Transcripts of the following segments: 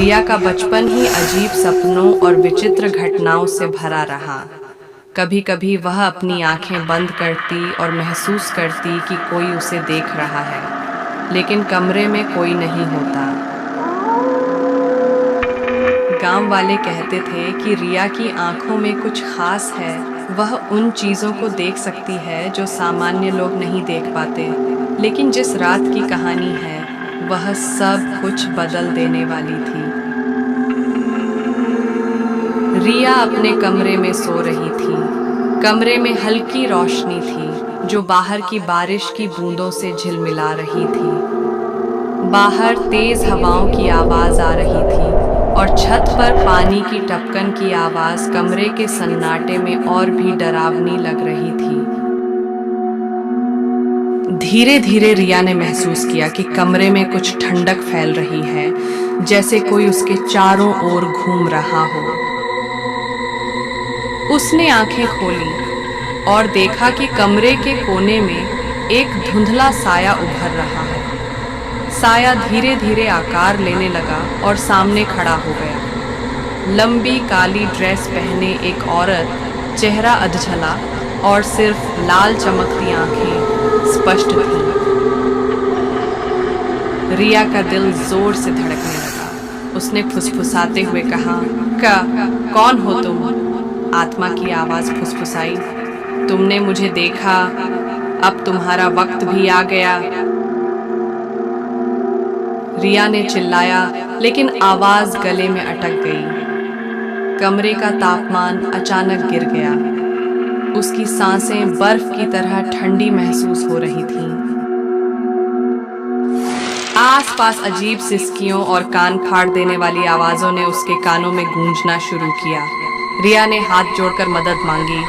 रिया का बचपन ही अजीब सपनों और विचित्र घटनाओं से भरा रहा। कभी कभी वह अपनी आंखें बंद करती और महसूस करती कि कोई उसे देख रहा है, लेकिन कमरे में कोई नहीं होता। गांव वाले कहते थे कि रिया की आंखों में कुछ खास है। वह उन चीज़ों को देख सकती है जो सामान्य लोग नहीं देख पाते। लेकिन जिस रात की कहानी है, वह सब कुछ बदल देने वाली थी। रिया अपने कमरे में सो रही थी। कमरे में हल्की रोशनी थी जो बाहर की बारिश की बूंदों से झिलमिला रही थी। बाहर तेज हवाओं की आवाज आ रही थी और छत पर पानी की टपकन की आवाज कमरे के सन्नाटे में और भी डरावनी लग रही थी। धीरे धीरे रिया ने महसूस किया कि कमरे में कुछ ठंडक फैल रही है, जैसे कोई उसके चारों ओर घूम रहा हो। उसने आंखें खोली और देखा कि कमरे के कोने में एक धुंधला साया उभर रहा है। साया धीरे धीरे आकार लेने लगा और सामने खड़ा हो गया। लंबी काली ड्रेस पहने एक औरत, चेहरा अधझला और सिर्फ लाल चमकती आंखें स्पष्ट थी। रिया का दिल जोर से धड़कने लगा। उसने फुसफुसाते हुए कहा, कौन हो तुम? आत्मा की आवाज फुसफुसाई, तुमने मुझे देखा, अब तुम्हारा वक्त भी आ गया। रिया ने चिल्लाया, लेकिन आवाज गले में अटक गई। कमरे का तापमान अचानक गिर गया। उसकी सांसें बर्फ की तरह ठंडी महसूस हो रही थीं। आसपास अजीब सिसकियों और कान फाड़ देने वाली आवाजों ने उसके कानों में गूंजना शुरू किया। रिया ने हाथ जोड़कर मदद मांगी।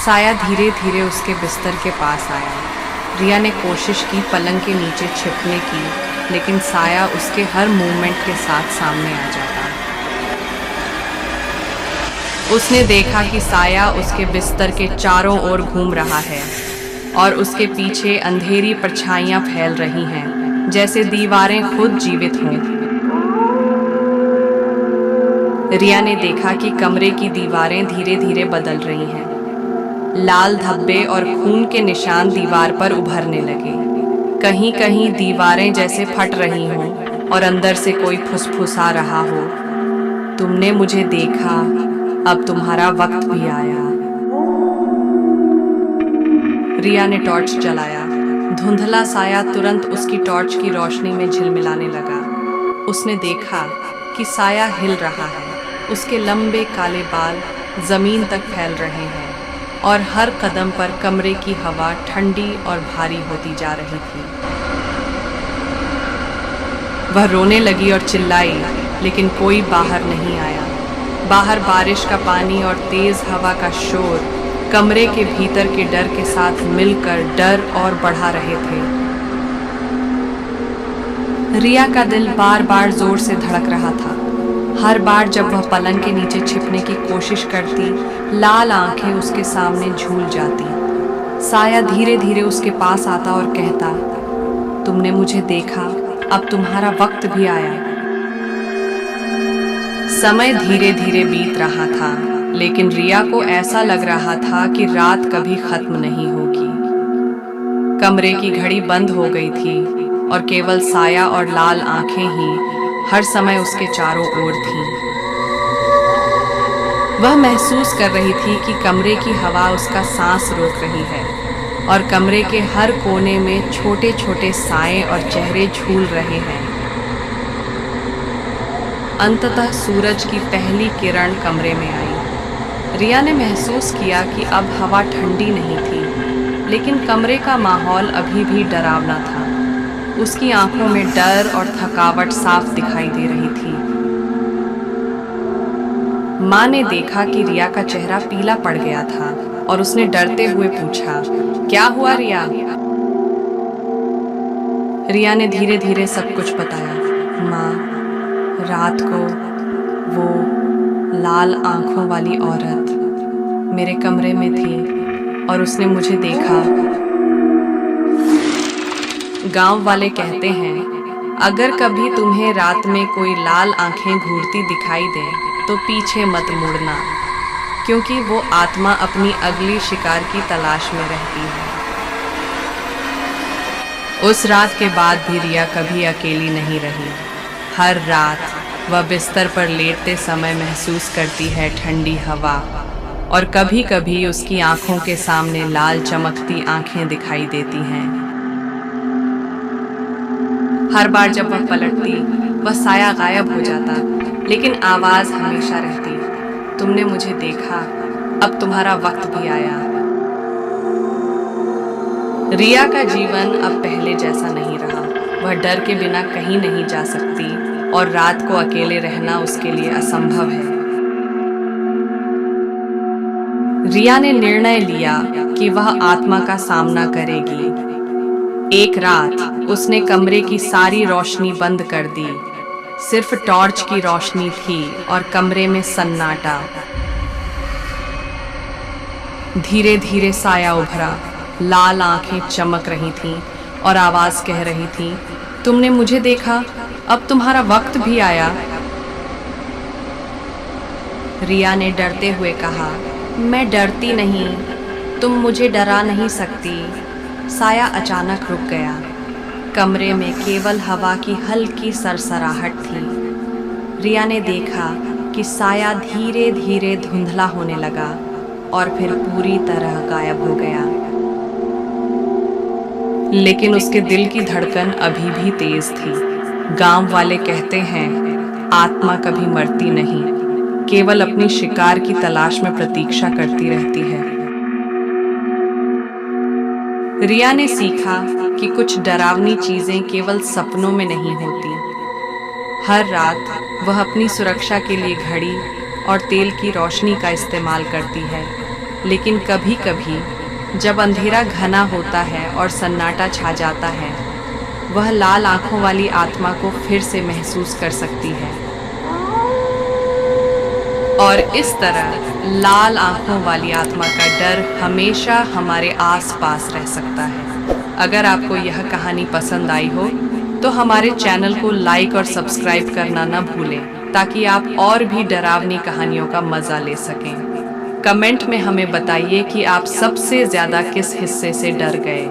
साया धीरे धीरे उसके बिस्तर के पास आया। रिया ने कोशिश की पलंग के नीचे छिपने की, लेकिन साया उसके हर मूवमेंट के साथ सामने आ जाता। उसने देखा कि साया उसके बिस्तर के चारों ओर घूम रहा है और उसके पीछे अंधेरी परछाइयां फैल रही हैं, जैसे दीवारें खुद जीवित हों। रिया ने देखा कि कमरे की दीवारें धीरे धीरे बदल रही हैं। लाल धब्बे और खून के निशान दीवार पर उभरने लगे। कहीं कहीं दीवारें जैसे फट रही हों और अंदर से कोई फुसफुसा रहा हो, तुमने मुझे देखा, अब तुम्हारा वक्त भी आया। रिया ने टॉर्च जलाया। धुंधला साया तुरंत उसकी टॉर्च की रोशनी में झिलमिलाने लगा। उसने देखा कि साया हिल रहा है। उसके लंबे काले बाल जमीन तक फैल रहे हैं और हर कदम पर कमरे की हवा ठंडी और भारी होती जा रही थी। वह रोने लगी और चिल्लाई, लेकिन कोई बाहर नहीं आया। बाहर बारिश का पानी और तेज हवा का शोर कमरे के भीतर के डर के साथ मिलकर डर और बढ़ा रहे थे। रिया का दिल बार बार जोर से धड़क रहा था। हर बार जब वह पलंग के नीचे छिपने की कोशिश करती, लाल आंखें उसके सामने झूल जाती। साया धीरे धीरे उसके पास आता और कहता, तुमने मुझे देखा, अब तुम्हारा वक्त भी आया। समय धीरे धीरे बीत रहा था, लेकिन रिया को ऐसा लग रहा था कि रात कभी खत्म नहीं होगी। कमरे की घड़ी बंद हो गई थी और केवल साया और लाल आंखें ही हर समय उसके चारों ओर थीं। वह महसूस कर रही थी कि कमरे की हवा उसका सांस रोक रही है और कमरे के हर कोने में छोटे छोटे साए और चेहरे झूल रहे हैं। अंततः सूरज की पहली किरण कमरे में आई। रिया ने महसूस किया कि अब हवा ठंडी नहीं थी, लेकिन कमरे का माहौल अभी भी डरावना था। उसकी आंखों में डर और थकावट साफ दिखाई दे रही थी। माँ ने देखा कि रिया का चेहरा पीला पड़ गया था और उसने डरते हुए पूछा, क्या हुआ रिया? रिया ने धीरे धीरे सब कुछ बताया। माँ, रात को वो लाल आंखों वाली औरत मेरे कमरे में थी और उसने मुझे देखा। गांव वाले कहते हैं अगर कभी तुम्हें रात में कोई लाल आंखें घूरती दिखाई दे तो पीछे मत मुड़ना, क्योंकि वो आत्मा अपनी अगली शिकार की तलाश में रहती है। उस रात के बाद भी रिया कभी अकेली नहीं रही। हर रात वह बिस्तर पर लेटते समय महसूस करती है ठंडी हवा, और कभी कभी उसकी आंखों के सामने लाल चमकती आंखें दिखाई देती हैं। हर बार जब वह पलटती, वह साया गायब हो जाता, लेकिन आवाज हमेशा रहती, तुमने मुझे देखा, अब तुम्हारा वक्त भी आया। रिया का जीवन अब पहले जैसा नहीं रहा। वह डर के बिना कहीं नहीं जा सकती और रात को अकेले रहना उसके लिए असंभव है। रिया ने निर्णय लिया कि वह आत्मा का सामना करेगी। एक रात उसने कमरे की सारी रोशनी बंद कर दी। सिर्फ टॉर्च की रोशनी थी और कमरे में सन्नाटा। धीरे धीरे साया उभरा, लाल आंखें चमक रही थीं और आवाज कह रही थी, तुमने मुझे देखा, अब तुम्हारा वक्त भी आया। रिया ने डरते हुए कहा, मैं डरती नहीं, तुम मुझे डरा नहीं सकती। साया अचानक रुक गया। कमरे में केवल हवा की हल्की सरसराहट थी। रिया ने देखा कि साया धीरे धीरे धुंधला होने लगा और फिर पूरी तरह गायब हो गया। लेकिन उसके दिल की धड़कन अभी भी तेज थी। गांव वाले कहते हैं, आत्मा कभी मरती नहीं, केवल अपनी शिकार की तलाश में प्रतीक्षा करती रहती है। रिया ने सीखा कि कुछ डरावनी चीजें केवल सपनों में नहीं होती। हर रात वह अपनी सुरक्षा के लिए घड़ी और तेल की रोशनी का इस्तेमाल करती है, लेकिन कभी कभी जब अंधेरा घना होता है और सन्नाटा छा जाता है, वह लाल आंखों वाली आत्मा को फिर से महसूस कर सकती है। और इस तरह लाल आंखों वाली आत्मा का डर हमेशा हमारे आसपास रह सकता है। अगर आपको यह कहानी पसंद आई हो तो हमारे चैनल को लाइक और सब्सक्राइब करना न भूलें, ताकि आप और भी डरावनी कहानियों का मजा ले सकें। कमेंट में हमें बताइए कि आप सबसे ज्यादा किस हिस्से से डर गए।